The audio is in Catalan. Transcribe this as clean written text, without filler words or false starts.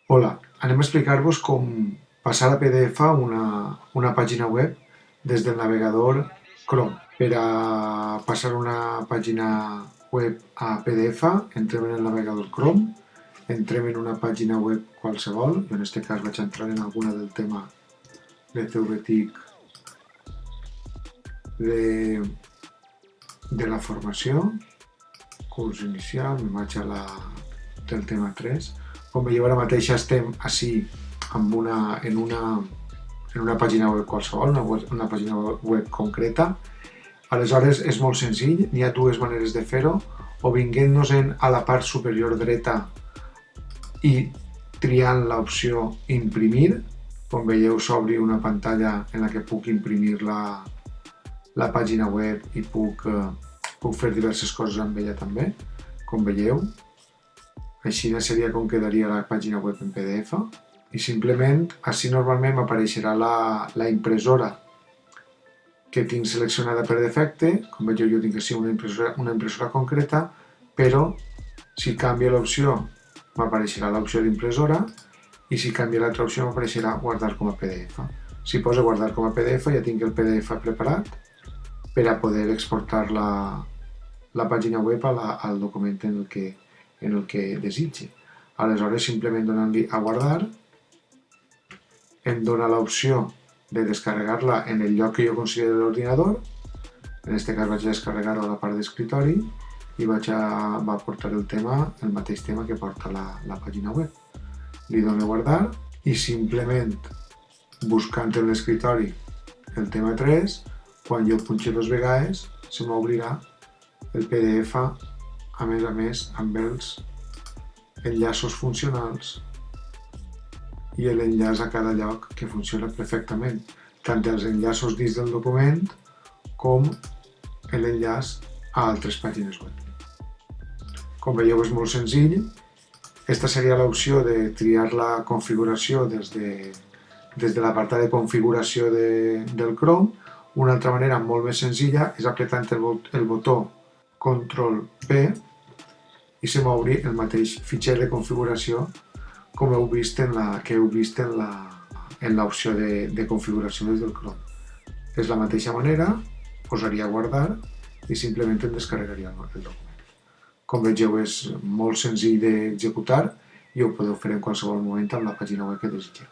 Hola, anem a explicar-vos com passar a PDF a una pàgina web des del navegador Chrome. Per a passar una pàgina web a PDF, entrem en el navegador Chrome, entrem en una pàgina web qualsevol, jo en aquest cas vaig entrar en alguna del tema de CVTIC de la formació, curs inicial, me'n vaig a la del tema 3. Com veieu, ara mateix estem així en una pàgina web qualsevol, una pàgina web concreta. Aleshores és molt senzill, n'hi ha dues maneres de fer-ho, o vinguent-nos-en a la part superior dreta i triant l'opció imprimir. Com veieu, s'obri una pantalla en la que puc imprimir la pàgina web i puc fer diverses coses amb ella també, com veieu. Així seria com quedaria la pàgina web en PDF. I simplement, així normalment m'apareixerà la impressora que tinc seleccionada per defecte. Com veieu, jo tinc així una impressora concreta, però si canvio l'opció m'apareixerà l'opció d'impressora i si canvio l'altra opció m'apareixerà guardar com a PDF. Si poso guardar com a PDF ja tinc el PDF preparat per a poder exportar la pàgina web al document en el que desitgi. Aleshores, simplement donant-li a guardar, em dona l'opció de descarregar-la en el lloc que jo considero l'ordinador. En aquest cas vaig descarregar-ho a la part d'escritori i va portar el mateix tema que porta la pàgina web. Li dono a guardar i simplement buscant en l'escritori el tema 3, quan jo punxi 2 vegades se m'obrirà el PDF, a més amb els enllaços funcionals i l'enllaç a cada lloc, que funciona perfectament, tant els enllaços dins del document com l'enllaç a altres pàgines web. Com veieu, és molt senzill. Aquesta seria l'opció de triar la configuració des de l'apartat de configuració del Chrome. Una altra manera molt més senzilla és apretant el botó Ctrl+P i se m'obri el mateix fitxer de configuració com heu vist en l'opció de configuració des del Chrome. És la mateixa manera, posaria a guardar i simplement em descarregaria el document. Com vegeu, és molt senzill d'executar i ho podeu fer en qualsevol moment amb la pàgina web que desitgeu.